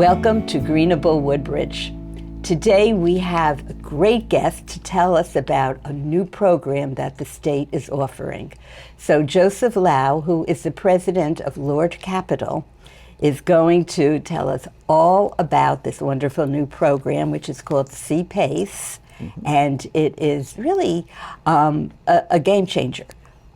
Welcome to Greenable Woodbridge. Today we have a great guest to tell us about a new program that the state is offering. So Joseph Lau, who is the president of LordCap, is going to tell us all about this wonderful new program, which is called CPACE, and it is really a game changer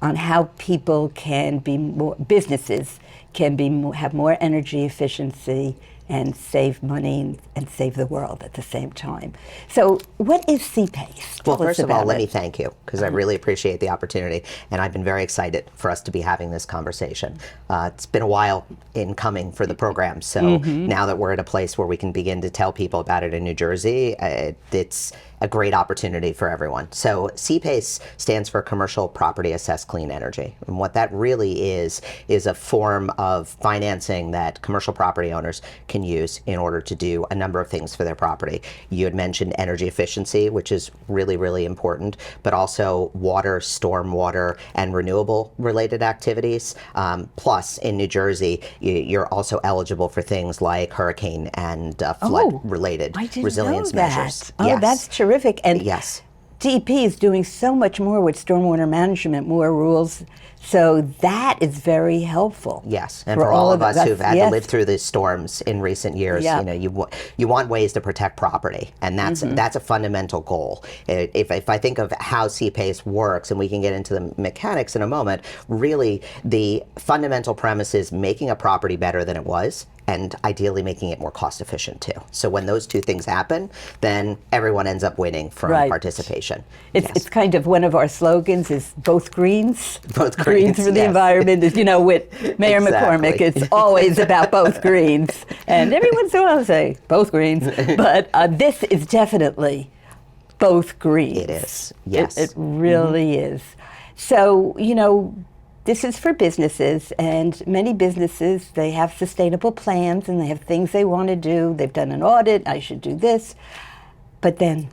on how people can be more, businesses can be more, have more energy efficiency and save money and save the world at the same time. So what is CPACE? Well, first of all, let me thank you, because I really appreciate the opportunity, and I've been very excited for us to be having this conversation. It's been a while in coming for the program, so now that we're at a place where we can begin to tell people about it in New Jersey, it's a great opportunity for everyone. So CPACE stands for Commercial Property Assessed Clean Energy. And what that really is a form of financing that commercial property owners can use in order to do a number of things for their property. You had mentioned energy efficiency, which is really, really important, but also water, stormwater, and renewable related activities. Plus, in New Jersey, you're also eligible for things like hurricane and flood related resilience measures. Oh, yes. That's terrific. And yes, DEP is doing so much more with stormwater management, more rules. So that is very helpful. Yes, and for all of us who've had to live through these storms in recent years, you know, you want ways to protect property, and that's a fundamental goal. If I think of how CPACE works, and we can get into the mechanics in a moment, really the fundamental premise is making a property better than it was, and ideally making it more cost efficient too. So when those two things happen, then everyone ends up winning from participation. It's kind of one of our slogans is both greens. Both greens for the environment is, you know, with Mayor McCormick, it's always about both greens. And every once in a while I say both greens, but this is definitely both greens. It is, yes. It really is. So, you know, this is for businesses, and many businesses, they have sustainable plans and they have things they want to do. They've done an audit, I should do this, but then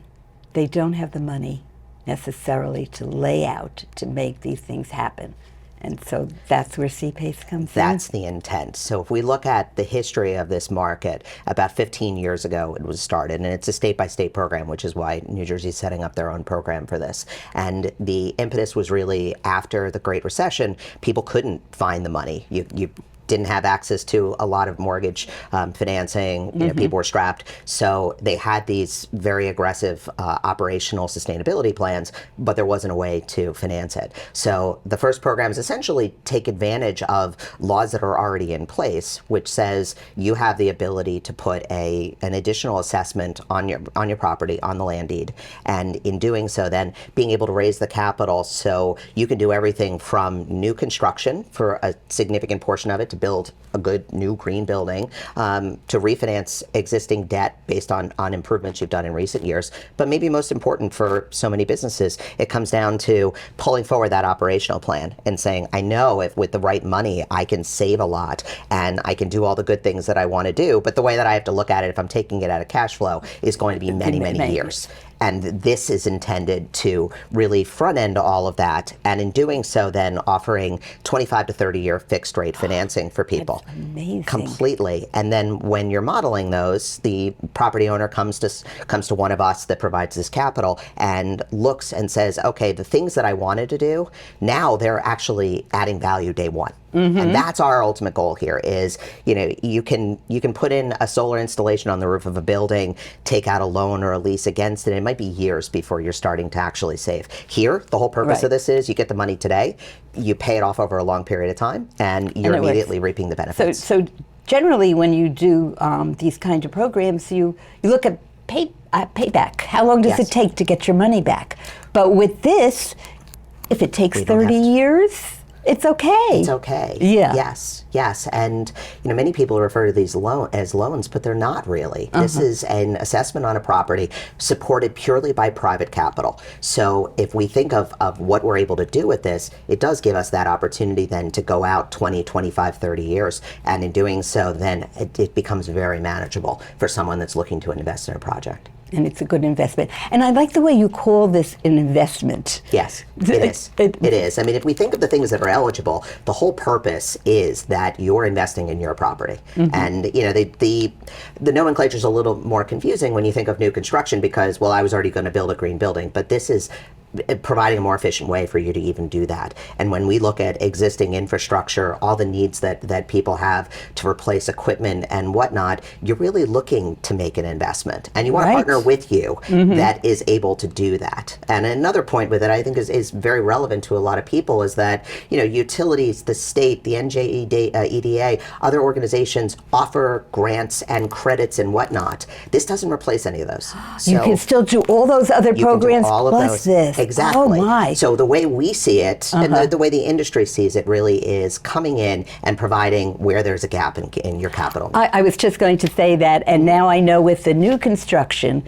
they don't have the money necessarily to lay out to make these things happen. And so that's where CPACE comes in. That's the intent. So if we look at the history of this market, about 15 years ago it was started, and it's a state-by-state program, which is why New Jersey is setting up their own program for this. And the impetus was really after the Great Recession, people couldn't find the money. You didn't have access to a lot of mortgage financing. You know, people were strapped. So they had these very aggressive operational sustainability plans, but there wasn't a way to finance it. So the first program is essentially take advantage of laws that are already in place, which says you have the ability to put an additional assessment on your property, on the land deed. And in doing so, then being able to raise the capital so you can do everything from new construction for a significant portion of it to build a good new green building, to refinance existing debt based on improvements you've done in recent years. But maybe most important for so many businesses, it comes down to pulling forward that operational plan and saying, I know if with the right money, I can save a lot and I can do all the good things that I want to do. But the way that I have to look at it, if I'm taking it out of cash flow, is going to be many, many years. And this is intended to really front end all of that. And in doing so, then offering 25 to 30 year fixed rate financing for people. That's amazing. Completely. And then when you're modeling those, the property owner comes to one of us that provides this capital and looks and says, okay, the things that I wanted to do, now they're actually adding value day one. And that's our ultimate goal here is, you know, you can put in a solar installation on the roof of a building, take out a loan or a lease against it. It might be years before you're starting to actually save. Here, the whole purpose of this is you get the money today, you pay it off over a long period of time, and you're immediately reaping the benefits. So generally when you do these kinds of programs, you look at payback. How long does it take to get your money back? But with this, if it takes 30 years, it's okay. It's okay. Yeah. Yes. And you know, many people refer to these as loans, but they're not really. This is an assessment on a property supported purely by private capital. So if we think of what we're able to do with this, it does give us that opportunity then to go out 20, 25, 30 years. And in doing so, then it becomes very manageable for someone that's looking to invest in a project. And it's a good investment. And I like the way you call this an investment. Yes, it is. It is. I mean, if we think of the things that are eligible, the whole purpose is that you're investing in your property. And the nomenclature is a little more confusing when you think of new construction because, well, I was already going to build a green building, but this is providing a more efficient way for you to even do that. And when we look at existing infrastructure, all the needs that people have to replace equipment and whatnot, you're really looking to make an investment. And you want a partner with you that is able to do that. And another point with it I think is very relevant to a lot of people is that, utilities, the state, the NJEDA, other organizations offer grants and credits and whatnot. This doesn't replace any of those. So you can still do all those other programs plus this. Exactly. Oh my. So the way we see it, and the way the industry sees it really is coming in and providing where there's a gap in your capital. I was just going to say that, and now I know with the new construction,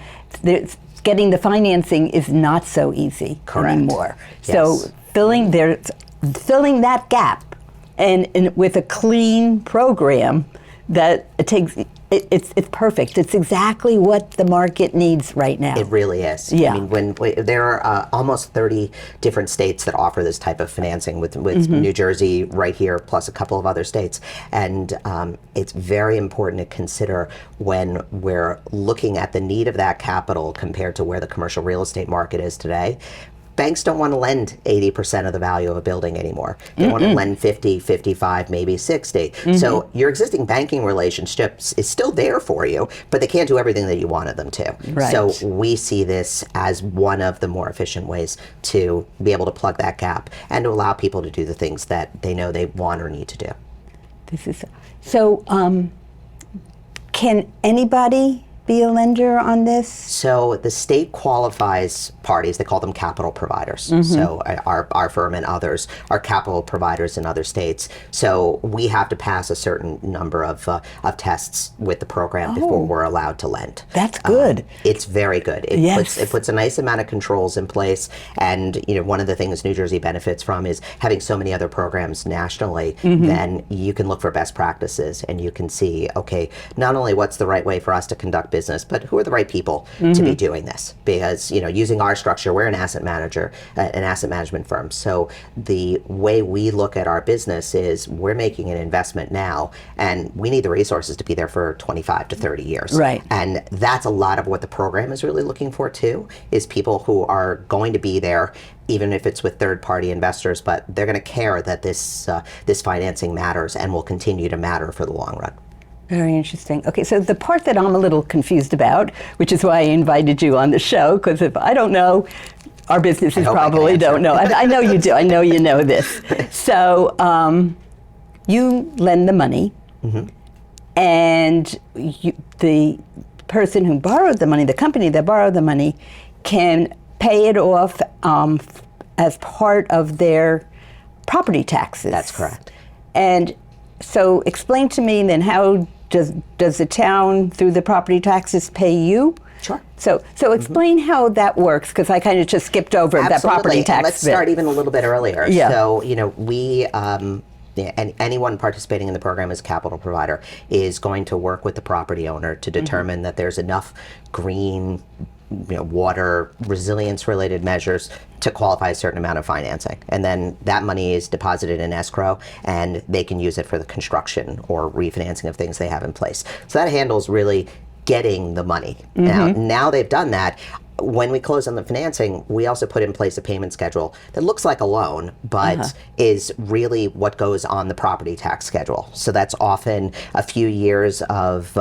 getting the financing is not so easy anymore. Yes. So filling that gap and with a clean program that it takes. It's perfect. It's exactly what the market needs right now. It really is. Yeah. I mean, there are almost 30 different states that offer this type of financing with New Jersey right here, plus a couple of other states. And it's very important to consider when we're looking at the need of that capital compared to where the commercial real estate market is today. Banks don't want to lend 80% of the value of a building anymore. They want to lend 50, 55, maybe 60. So your existing banking relationships is still there for you, but they can't do everything that you wanted them to. Right. So we see this as one of the more efficient ways to be able to plug that gap and to allow people to do the things that they know they want or need to do. Can anybody be a lender on this? So the state qualifies parties, they call them capital providers. So our firm and others are capital providers in other states. So we have to pass a certain number of tests with the program before we're allowed to lend. That's good. It's very good. It puts a nice amount of controls in place. And one of the things New Jersey benefits from is having so many other programs nationally, then you can look for best practices and you can see, okay, not only what's the right way for us to conduct business, but who are the right people to be doing this? Because using our structure, we're an asset manager, an asset management firm. So the way we look at our business is we're making an investment now, and we need the resources to be there for 25 to 30 years. Right. And that's a lot of what the program is really looking for too, is people who are going to be there, even if it's with third-party investors, but they're going to care that this financing matters and will continue to matter for the long run. Very interesting. Okay, so the part that I'm a little confused about, which is why I invited you on the show, because if I don't know, our businesses probably don't know. I know you do. I know you know this. So you lend the money, and the person who borrowed the money, the company that borrowed the money, can pay it off as part of their property taxes. That's correct. And so explain to me then, how does the town, through the property taxes, pay you? Sure. So explain how that works, because I kind of just skipped over that property tax. And let's start even a little bit earlier. Yeah. So, we, and anyone participating in the program as a capital provider is going to work with the property owner to determine that there's enough green, water resilience related measures to qualify a certain amount of financing. And then that money is deposited in escrow and they can use it for the construction or refinancing of things they have in place. So that handles really getting the money. Now they've done that. When we close on the financing, we also put in place a payment schedule that looks like a loan, but is really what goes on the property tax schedule. So that's often a few years of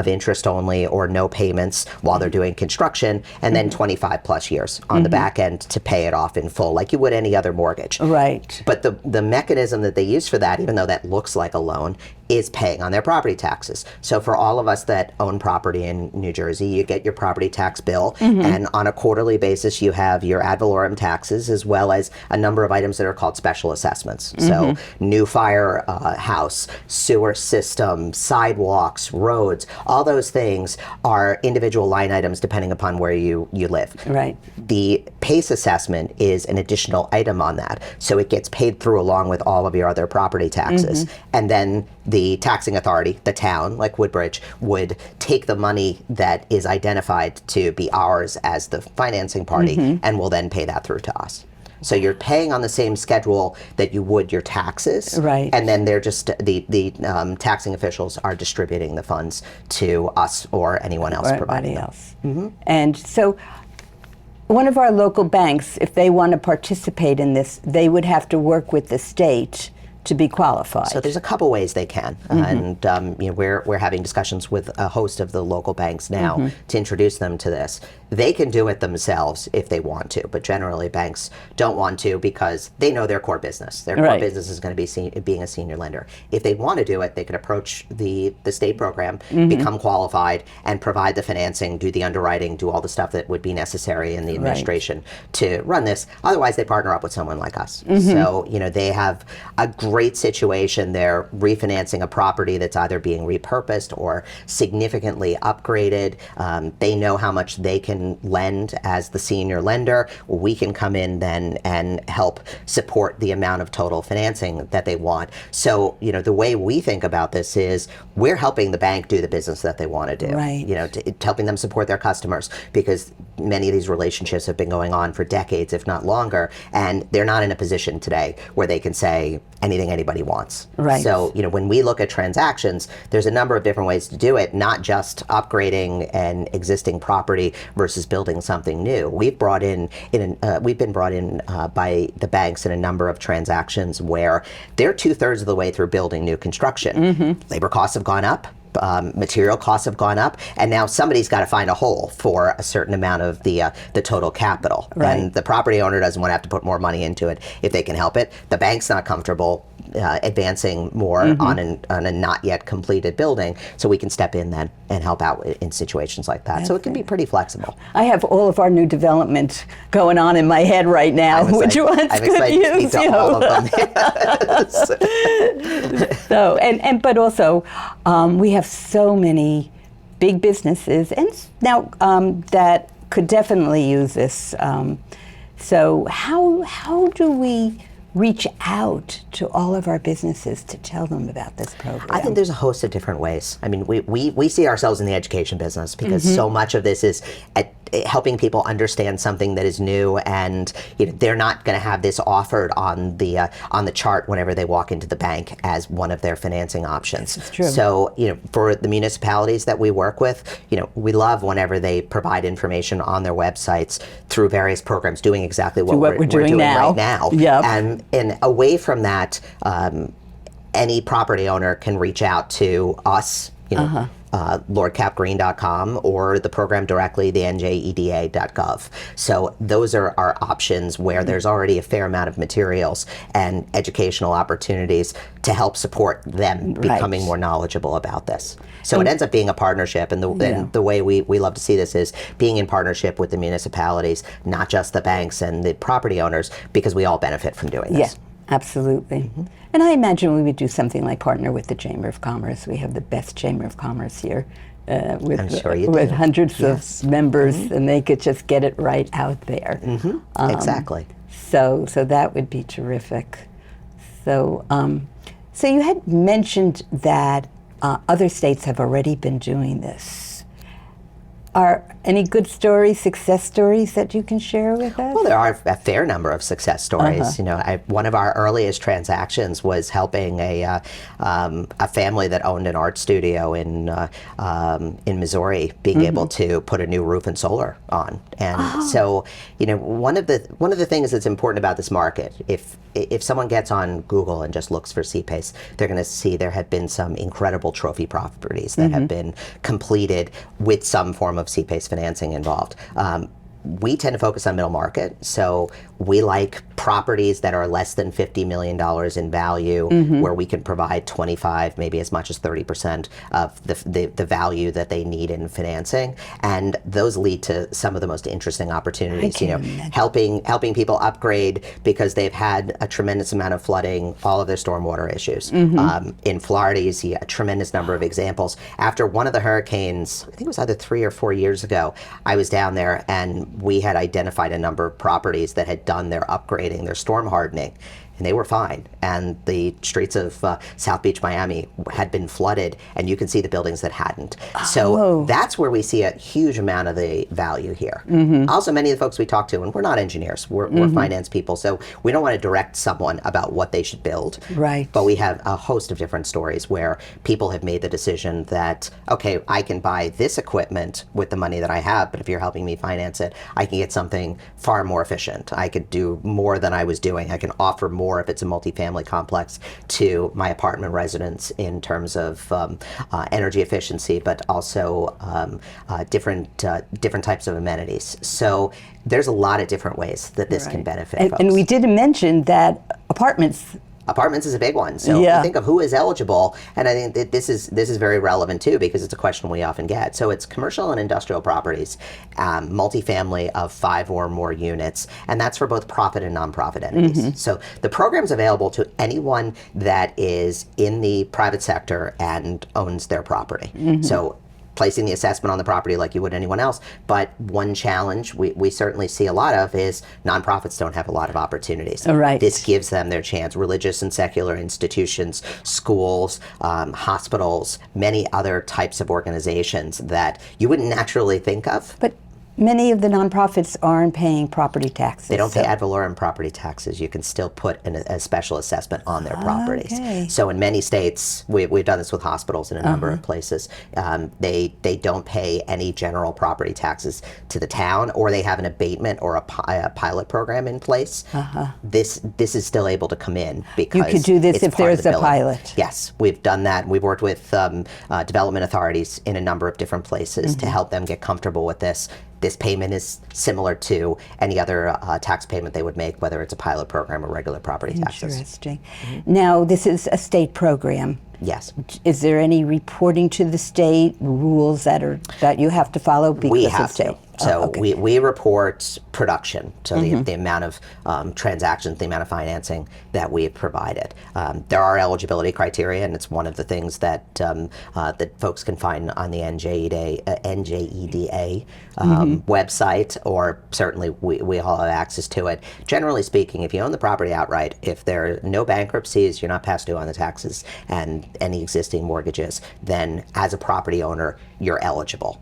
interest only or no payments while they're doing construction, and then 25 plus years on the back end to pay it off in full, like you would any other mortgage. Right. But the mechanism that they use for that, even though that looks like a loan, is paying on their property taxes. So for all of us that own property in New Jersey, you get your property tax bill, and on a quarterly basis you have your ad valorem taxes as well as a number of items that are called special assessments. So new firehouse, sewer system, sidewalks, roads, all those things are individual line items depending upon where you live. Right. The PACE assessment is an additional item on that. So it gets paid through along with all of your other property taxes. And then the taxing authority, the town, like Woodbridge, would take the money that is identified to be ours as the financing party and will then pay that through to us. So you're paying on the same schedule that you would your taxes, right? And then they're just the taxing officials are distributing the funds to us or anyone else providing them. And so, one of our local banks, if they want to participate in this, they would have to work with the state to be qualified. So there's a couple ways they can, and we're having discussions with a host of the local banks now to introduce them to this. They can do it themselves if they want to, but generally banks don't want to because they know their core business. Their core business is going to be being a senior lender. If they want to do it, they can approach the state program, become qualified, and provide the financing, do the underwriting, do all the stuff that would be necessary in the administration to run this. Otherwise, they partner up with someone like us. So they have a great situation. They're refinancing a property that's either being repurposed or significantly upgraded. They know how much they can lend as the senior lender. We can come in then and help support the amount of total financing that they want. So, the way we think about this is we're helping the bank do the business that they want to do. Right. Helping them support their customers because many of these relationships have been going on for decades, if not longer, and they're not in a position today where they can say anything anybody wants. Right. So, when we look at transactions, there's a number of different ways to do it, not just upgrading an existing property versus building something new. We've been brought in by the banks in a number of transactions where they're 2/3 of the way through building new construction. Labor costs have gone up. Material costs have gone up, and now somebody's got to find a hole for a certain amount of the total capital. Right. And the property owner doesn't want to have to put more money into it if they can help it. The bank's not comfortable advancing more on a not yet completed building, so we can step in then and help out in situations like that. So it can be pretty flexible. I have all of our new development going on in my head right now. Which ones I'm could excited to use speak to all of them. So but also we have so many big businesses and now that could definitely use this. So how do we reach out to all of our businesses to tell them about this program? I think there's a host of different ways. I mean, we see ourselves in the education business because so much of this is helping people understand something that is new, and they're not going to have this offered on the chart whenever they walk into the bank as one of their financing options. That's true. So for the municipalities that we work with, we love whenever they provide information on their websites through various programs doing exactly what we're doing right now. Yep. And away from that, any property owner can reach out to us, LordCapGreen.com, or the program directly, the NJEDA.gov. So those are our options where there's already a fair amount of materials and educational opportunities to help support them becoming more knowledgeable about this. So it ends up being a partnership, and the way we love to see this is being in partnership with the municipalities, not just the banks and the property owners, because we all benefit from doing this. Yeah, absolutely. And I imagine we would do something like partner with the Chamber of Commerce. We have the best Chamber of Commerce here with hundreds of members, and they could just get it right out there. Exactly. So that would be terrific. So you had mentioned that other states have already been doing this. Are any good stories, success stories that you can share with us? Well, there are a fair number of success stories. One of our earliest transactions was helping a family that owned an art studio in Missouri being able to put a new roof and solar on. And so, one of the things that's important about this market, if someone gets on Google and just looks for CPACE, they're going to see there have been some incredible trophy properties that have been completed with some form of CPACE financing involved. We tend to focus on middle market, so we like properties that are less than $50 million in value, where we can provide 25, maybe as much as 30% of the value that they need in financing, and those lead to some of the most interesting opportunities. Helping people upgrade because they've had a tremendous amount of flooding, all of their stormwater issues. In Florida, you see a tremendous number of examples. After one of the hurricanes, I think it was either 3 or 4 years ago, I was down there and we had identified a number of properties that had done their upgrading, their storm hardening. and they were fine. And the streets of South Beach, Miami had been flooded, and you can see the buildings that hadn't. So that's where we see a huge amount of the value here. Also, many of the folks we talk to, and we're not engineers, we're finance people, so we don't want to direct someone about what they should build. Right. But we have a host of different stories where people have made the decision that, okay, I can buy this equipment with the money that I have, but if you're helping me finance it, I can get something far more efficient. I could do more than I was doing. I can offer more if it's a multifamily complex to my apartment residents in terms of energy efficiency, but also different types of amenities. So there's a lot of different ways that this can benefit folks. And we didn't mention that Apartments is a big one. So you think of who is eligible, and I think that this is very relevant too, because it's a question we often get. So it's commercial and industrial properties, multifamily of 5 or more units, and that's for both profit and nonprofit entities. So the program's available to anyone that is in the private sector and owns their property. So placing the assessment on the property like you would anyone else. But one challenge we certainly see a lot of is nonprofits don't have a lot of opportunities. Right. This gives them their chance. Religious and secular institutions, schools, hospitals, many other types of organizations that you wouldn't naturally think of. But many of the nonprofits aren't paying property taxes. They don't pay ad valorem property taxes. You can still put a special assessment on their properties. Okay. So in many states, we've done this with hospitals in a number of places, they don't pay any general property taxes to the town, or they have an abatement or a pilot program in place. This is still able to come in because you could do this if there's a pilot. Yes, we've done that. We've worked with development authorities in a number of different places to help them get comfortable with this. This payment is similar to any other tax payment they would make, whether it's a pilot program or regular property taxes. Interesting. Now, this is a state program. Yes. Is there any reporting to the state, rules that you have to follow? Because We have to. So okay. we report production, so the amount of transactions, the amount of financing that we have provided. There are eligibility criteria, and it's one of the things that that folks can find on the NJEDA website, or certainly we all have access to it. Generally speaking, if you own the property outright, if there are no bankruptcies, you're not past due on the taxes and any existing mortgages, then as a property owner, you're eligible.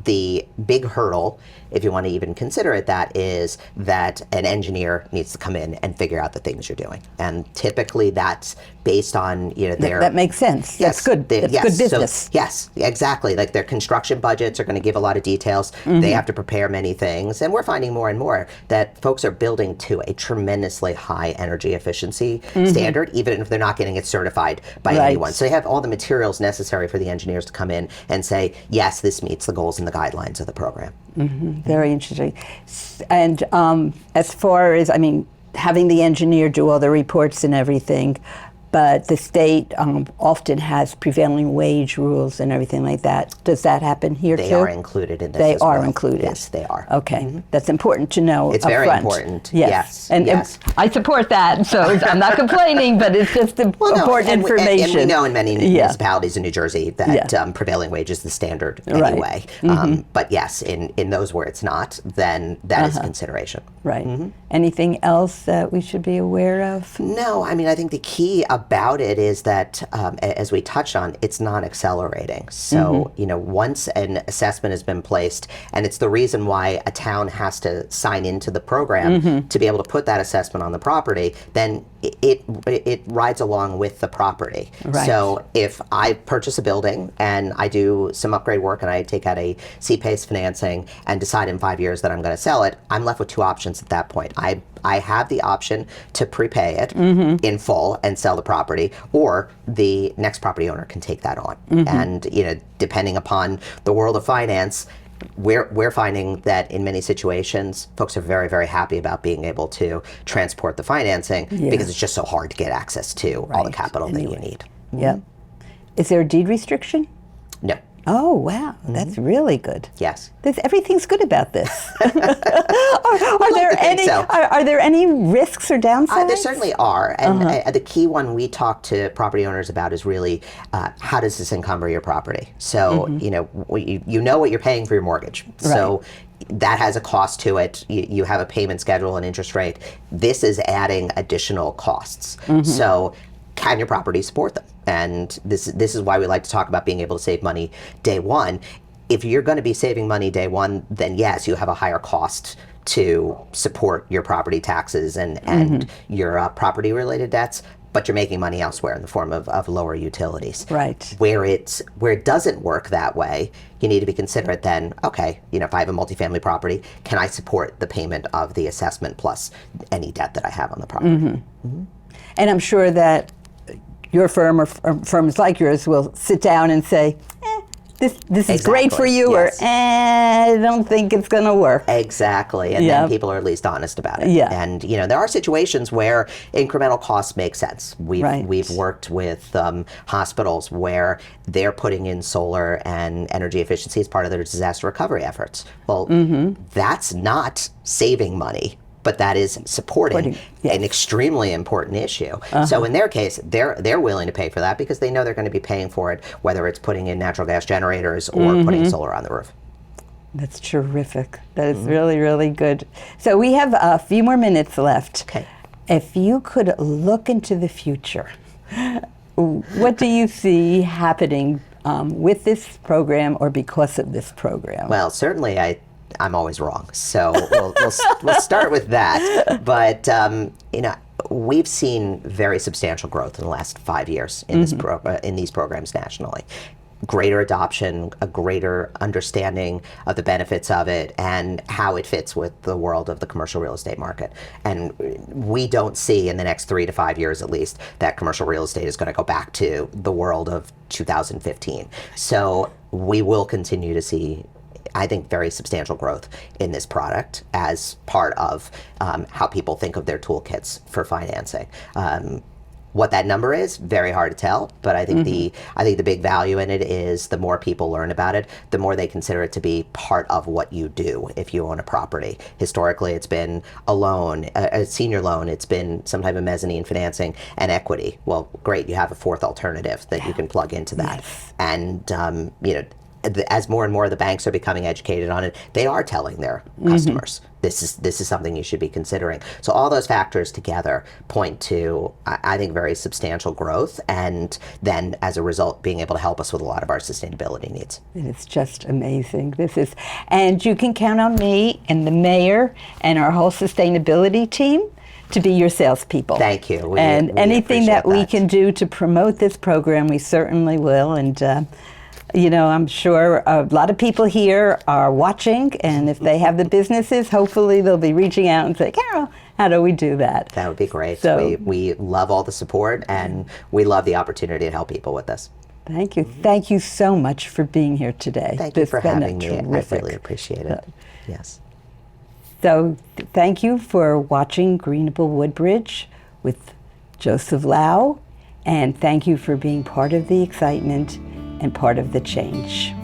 The big hurdle, if you want to even consider it that, is that an engineer needs to come in and figure out the things you're doing. And typically that's based on, their... That makes sense. That's good. That's good business. So, yes, exactly. Like their construction budgets are going to give a lot of details. They have to prepare many things. And we're finding more and more that folks are building to a tremendously high energy efficiency standard, even if they're not getting it certified by anyone. So they have all the materials necessary for the engineers to come in and say, yes, this meets the goals and the guidelines of the program. Very interesting. And as far as, having the engineer do all the reports and everything, but the state often has prevailing wage rules and everything like that. Does that happen here too? They are included in this They as well. are included? Yes, they are. Okay. That's important to know It's up very front. important. Yes. Yes. And I support that, so I'm not complaining, but it's just important information. And we know in many municipalities in New Jersey that prevailing wage is the standard anyway. But yes, in those where it's not, then that is a consideration. Right. Anything else that we should be aware of? No, I think the key about it is that, as we touched on, it's not accelerating. So, once an assessment has been placed, and it's the reason why a town has to sign into the program to be able to put that assessment on the property, then it rides along with the property. Right. So if I purchase a building and I do some upgrade work and I take out a C-PACE financing and decide in 5 years that I'm going to sell it, I'm left with two options at that point. I have the option to prepay it in full and sell the property, or the next property owner can take that on. And depending upon the world of finance, we're finding that in many situations, folks are very, very happy about being able to transport the financing because it's just so hard to get access to all the capital that you need. Yep. Is there a deed restriction? No. Oh, wow. That's really good. Yes. Everything's good about this. Are there any risks or downsides? There certainly are. And the key one we talk to property owners about is really how does this encumber your property? So, you know what you're paying for your mortgage. So that has a cost to it. You have a payment schedule and interest rate. This is adding additional costs. So can your property support them? And this is why we like to talk about being able to save money day one. If you're going to be saving money day one, then yes, you have a higher cost to support your property taxes and your property-related debts, but you're making money elsewhere in the form of lower utilities. Right. Where it doesn't work that way, you need to be considerate then, okay, if I have a multifamily property, can I support the payment of the assessment plus any debt that I have on the property? And I'm sure that your firm or firms like yours will sit down and say, this is great for you, yes. or I don't think it's going to work. Exactly, and then people are at least honest about it. Yeah. And there are situations where incremental costs make sense. Right. We've worked with hospitals where they're putting in solar and energy efficiency as part of their disaster recovery efforts. Well, that's not saving money, but that is supporting an extremely important issue. So in their case, they're willing to pay for that because they know they're going to be paying for it, whether it's putting in natural gas generators or putting solar on the roof. That's terrific. That is really, really good. So we have a few more minutes left. Okay. If you could look into the future, what do you see happening with this program or because of this program? Well, certainly I'm always wrong, so we'll start with that. But we've seen very substantial growth in the last 5 years in this in these programs nationally. Greater adoption, a greater understanding of the benefits of it, and how it fits with the world of the commercial real estate market. And we don't see in the next 3 to 5 years, at least, that commercial real estate is going to go back to the world of 2015. So we will continue to see, I think, very substantial growth in this product as part of how people think of their toolkits for financing. What that number is, very hard to tell, but I think the big value in it is the more people learn about it, the more they consider it to be part of what you do if you own a property. Historically, it's been a loan, a senior loan, it's been some type of mezzanine financing and equity. Well, great, you have a fourth alternative that you can plug into that. And as more and more of the banks are becoming educated on it, they are telling their customers, this is something you should be considering. So all those factors together point to, I think, very substantial growth, and then as a result, being able to help us with a lot of our sustainability needs. It's just amazing. And you can count on me and the mayor and our whole sustainability team to be your salespeople. Thank you. And anything that we can do to promote this program, we certainly will. And I'm sure a lot of people here are watching, and if they have the businesses, hopefully they'll be reaching out and say, Carol, how do we do that? That would be great. So, we love all the support, and we love the opportunity to help people with this. Thank you. Thank you so much for being here today. Thank you for having me. I really appreciate it. Yes. So thank you for watching Greenable Woodbridge with Joseph Lau, and thank you for being part of the excitement and part of the change.